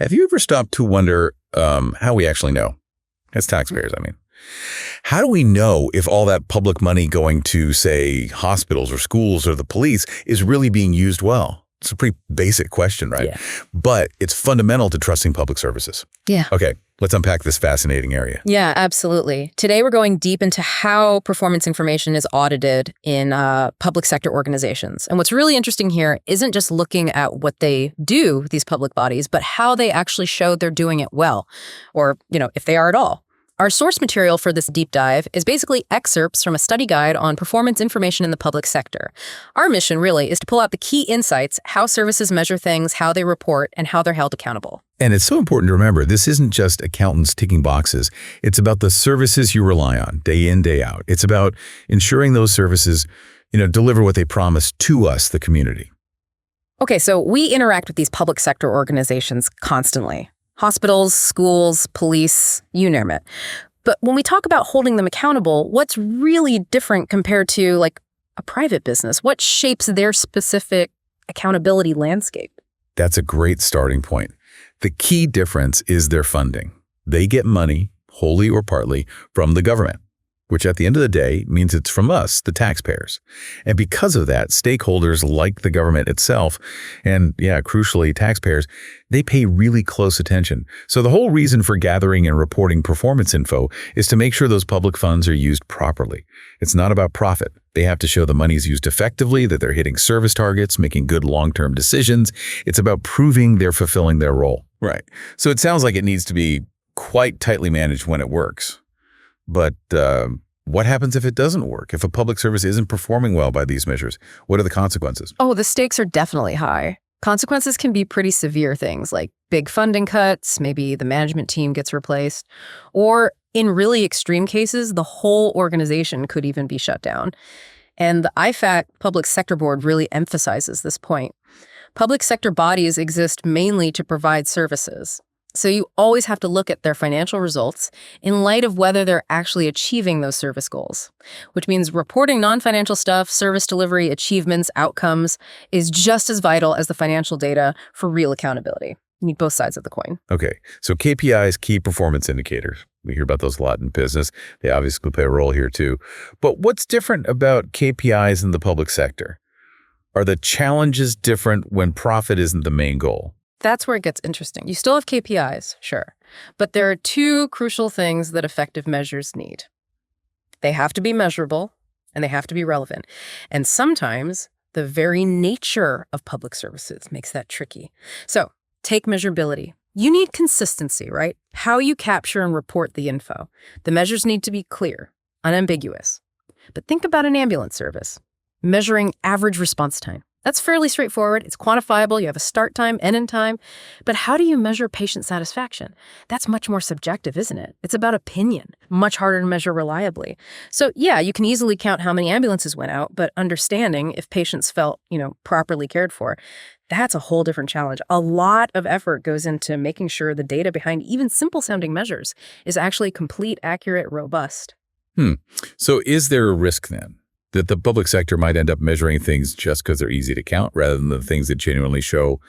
Have you ever stopped to wonder how we actually know? As taxpayers, I mean. How do we know if all that public money going to, say, hospitals or schools or the police is really being used well? It's a pretty basic question, right? Yeah. But it's fundamental to trusting public services. Yeah. Okay, let's unpack this fascinating area. Yeah, absolutely. Today, we're going deep into how performance information is audited in public sector organizations. And what's really interesting here isn't just looking at what they do, these public bodies, but how they actually show they're doing it well, or, if they are at all. Our source material for this deep dive is basically excerpts from a study guide on performance information in the public sector. Our mission really is to pull out the key insights, how services measure things, how they report, and how they're held accountable. And it's so important to remember, this isn't just accountants ticking boxes. It's about the services you rely on day in, day out. It's about ensuring those services, deliver what they promise to us, the community. Okay, so we interact with these public sector organizations constantly. Hospitals, schools, police, you name it. But when we talk about holding them accountable, what's really different compared to like a private business? What shapes their specific accountability landscape? That's a great starting point. The key difference is their funding. They get money, wholly or partly, from the government, which at the end of the day means it's from us, the taxpayers. And because of that, stakeholders like the government itself, and crucially, taxpayers, they pay really close attention. So the whole reason for gathering and reporting performance info is to make sure those public funds are used properly. It's not about profit. They have to show the money is used effectively, that they're hitting service targets, making good long-term decisions. It's about proving they're fulfilling their role. Right. So it sounds like it needs to be quite tightly managed when it works. But what happens if it doesn't work? If a public service isn't performing well by these measures, what are the consequences? Oh, the stakes are definitely high. Consequences can be pretty severe things like big funding cuts, maybe the management team gets replaced, or in really extreme cases, the whole organization could even be shut down. And the IFAC Public Sector Board really emphasizes this point. Public sector bodies exist mainly to provide services. So you always have to look at their financial results in light of whether they're actually achieving those service goals, which means reporting non-financial stuff, service delivery, achievements, outcomes is just as vital as the financial data for real accountability. You need both sides of the coin. Okay, so KPIs, key performance indicators. We hear about those a lot in business. They obviously play a role here too. But what's different about KPIs in the public sector? Are the challenges different when profit isn't the main goal? That's where it gets interesting. You still have KPIs, sure, but there are two crucial things that effective measures need. They have to be measurable and they have to be relevant. And sometimes the very nature of public services makes that tricky. So take measurability. You need consistency, right? How you capture and report the info. The measures need to be clear, unambiguous. But think about an ambulance service, measuring average response time. That's fairly straightforward. It's quantifiable. You have a start time, end time. But how do you measure patient satisfaction? That's much more subjective, isn't it? It's about opinion, much harder to measure reliably. So yeah, you can easily count how many ambulances went out, but understanding if patients felt, properly cared for, that's a whole different challenge. A lot of effort goes into making sure the data behind even simple sounding measures is actually complete, accurate, robust. So is there a risk then that the public sector might end up measuring things just because they're easy to count rather than the things that genuinely show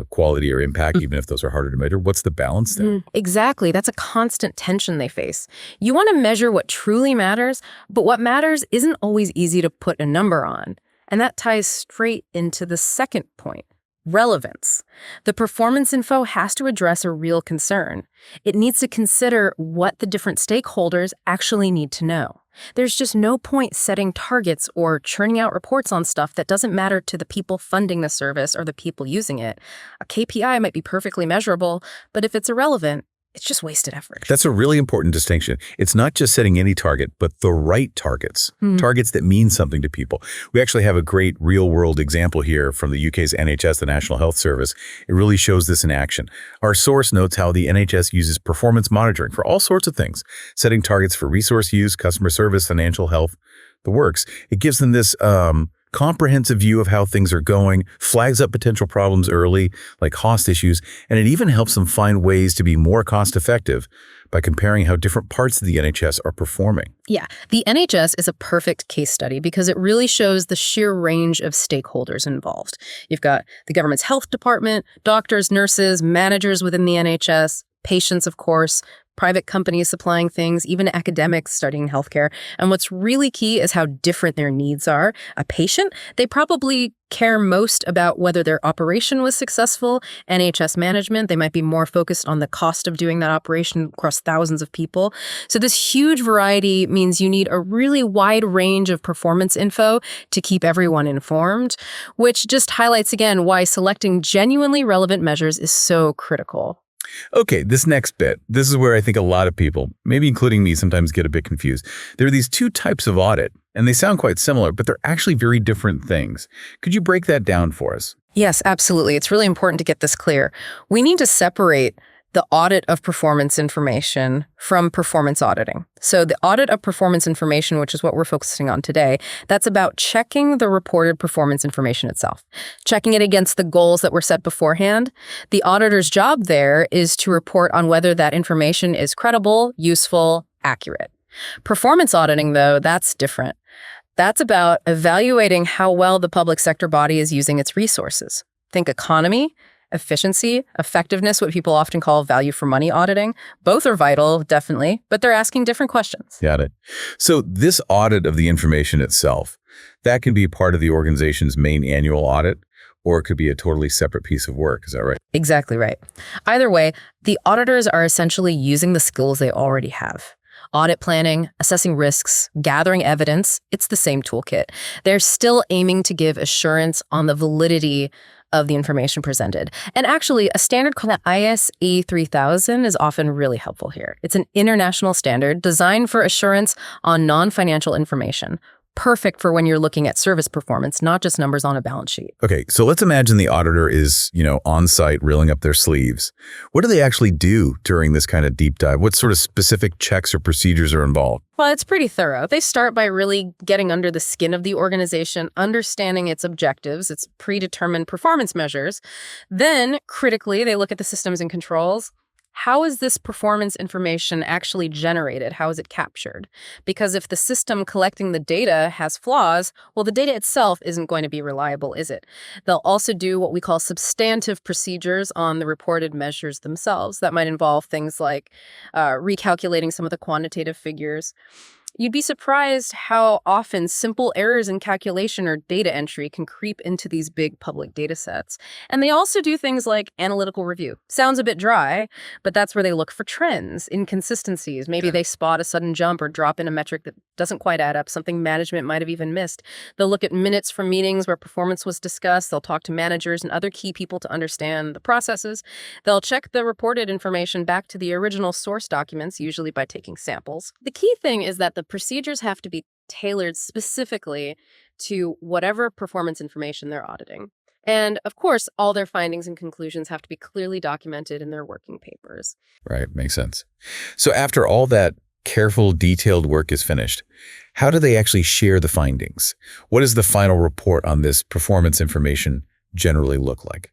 quality or impact, even if those are harder to measure? What's the balance there? Exactly. That's a constant tension they face. You want to measure what truly matters, but what matters isn't always easy to put a number on. And that ties straight into the second point. Relevance. The performance info has to address a real concern. It needs to consider what the different stakeholders actually need to know. There's just no point setting targets or churning out reports on stuff that doesn't matter to the people funding the service or the people using it. A KPI might be perfectly measurable, but if it's irrelevant, it's just wasted effort. That's a really important distinction. It's not just setting any target, but the right targets, targets that mean something to people. We actually have a great real-world example here from the UK's NHS, the National Health Service. It really shows this in action. Our source notes how the NHS uses performance monitoring for all sorts of things, setting targets for resource use, customer service, financial health, the works. It gives them this comprehensive view of how things are going, flags up potential problems early, like cost issues, and it even helps them find ways to be more cost-effective by comparing how different parts of the NHS are performing. Yeah, the NHS is a perfect case study because it really shows the sheer range of stakeholders involved. You've got the government's health department, doctors, nurses, managers within the NHS, patients, of course, private companies supplying things, even academics studying healthcare. And what's really key is how different their needs are. A patient, they probably care most about whether their operation was successful. NHS management, they might be more focused on the cost of doing that operation across thousands of people. So this huge variety means you need a really wide range of performance info to keep everyone informed, which just highlights again why selecting genuinely relevant measures is so critical. Okay, this next bit, this is where I think a lot of people, maybe including me, sometimes get a bit confused. There are these two types of audit, and they sound quite similar, but they're actually very different things. Could you break that down for us? Yes, absolutely. It's really important to get this clear. We need to separate the audit of performance information from performance auditing. So the audit of performance information, which is what we're focusing on today, that's about checking the reported performance information itself, checking it against the goals that were set beforehand. The auditor's job there is to report on whether that information is credible, useful, accurate. Performance auditing, though, that's different. That's about evaluating how well the public sector body is using its resources. Think economy, efficiency, effectiveness, what people often call value for money auditing. Both are vital, definitely, but they're asking different questions. Got it. So this audit of the information itself, that can be part of the organization's main annual audit, or it could be a totally separate piece of work. Is that right? Exactly right. Either way, the auditors are essentially using the skills they already have. Audit planning, assessing risks, gathering evidence, it's the same toolkit. They're still aiming to give assurance on the validity of the information presented. And actually, a standard called the IS A3000 is often really helpful here. It's an international standard designed for assurance on non-financial information. Perfect for when you're looking at service performance, not just numbers on a balance sheet. Okay, so let's imagine the auditor is, on site reeling up their sleeves. What do they actually do during this kind of deep dive? What sort of specific checks or procedures are involved? Well, it's pretty thorough. They start by really getting under the skin of the organization, understanding its objectives, its predetermined performance measures. Then, critically, they look at the systems and controls. How is this performance information actually generated? How is it captured? Because if the system collecting the data has flaws, well, the data itself isn't going to be reliable, is it? They'll also do what we call substantive procedures on the reported measures themselves. That might involve things like recalculating some of the quantitative figures. You'd be surprised how often simple errors in calculation or data entry can creep into these big public data sets. And they also do things like analytical review. Sounds a bit dry, but that's where they look for trends, inconsistencies. Maybe they spot a sudden jump or drop in a metric that doesn't quite add up, something management might have even missed. They'll look at minutes from meetings where performance was discussed. They'll talk to managers and other key people to understand the processes. They'll check the reported information back to the original source documents, usually by taking samples. The key thing is that the procedures have to be tailored specifically to whatever performance information they're auditing. And of course, all their findings and conclusions have to be clearly documented in their working papers. Right, makes sense. So after all that careful, detailed work is finished, how do they actually share the findings? What does the final report on this performance information generally look like?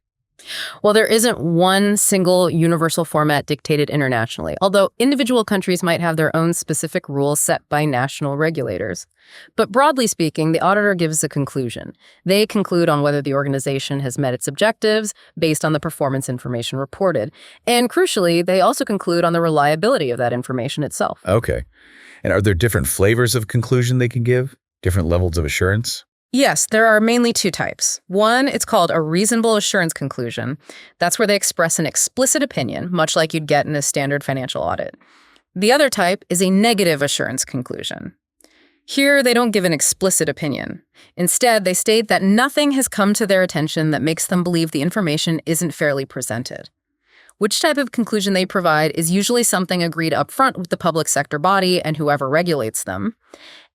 Well, there isn't one single universal format dictated internationally, although individual countries might have their own specific rules set by national regulators. But broadly speaking, the auditor gives a conclusion. They conclude on whether the organization has met its objectives based on the performance information reported. And crucially, they also conclude on the reliability of that information itself. Okay. And are there different flavors of conclusion they can give? Different levels of assurance? Yes, there are mainly two types. One, it's called a reasonable assurance conclusion. That's where they express an explicit opinion, much like you'd get in a standard financial audit. The other type is a negative assurance conclusion. Here, they don't give an explicit opinion. Instead, they state that nothing has come to their attention that makes them believe the information isn't fairly presented. Which type of conclusion they provide is usually something agreed up front with the public sector body and whoever regulates them.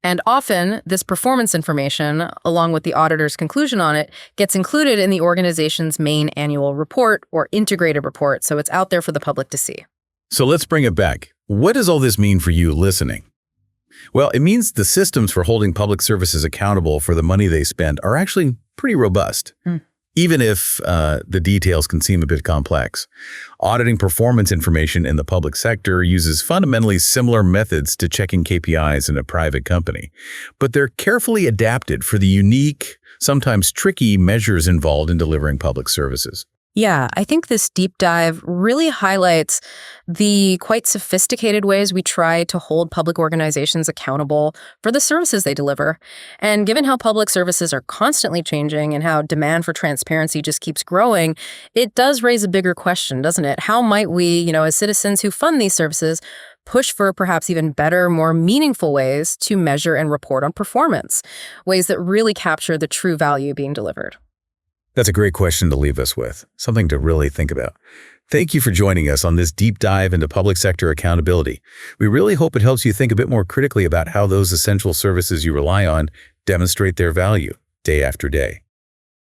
And often, this performance information, along with the auditor's conclusion on it, gets included in the organization's main annual report or integrated report, so it's out there for the public to see. So let's bring it back. What does all this mean for you listening? Well, it means the systems for holding public services accountable for the money they spend are actually pretty robust, even if the details can seem a bit complex. Auditing performance information in the public sector uses fundamentally similar methods to checking KPIs in a private company, but they're carefully adapted for the unique, sometimes tricky measures involved in delivering public services. Yeah, I think this deep dive really highlights the quite sophisticated ways we try to hold public organizations accountable for the services they deliver. And given how public services are constantly changing and how demand for transparency just keeps growing, it does raise a bigger question, doesn't it? How might we, as citizens who fund these services, push for perhaps even better, more meaningful ways to measure and report on performance, ways that really capture the true value being delivered? That's a great question to leave us with, something to really think about. Thank you for joining us on this deep dive into public sector accountability. We really hope it helps you think a bit more critically about how those essential services you rely on demonstrate their value day after day.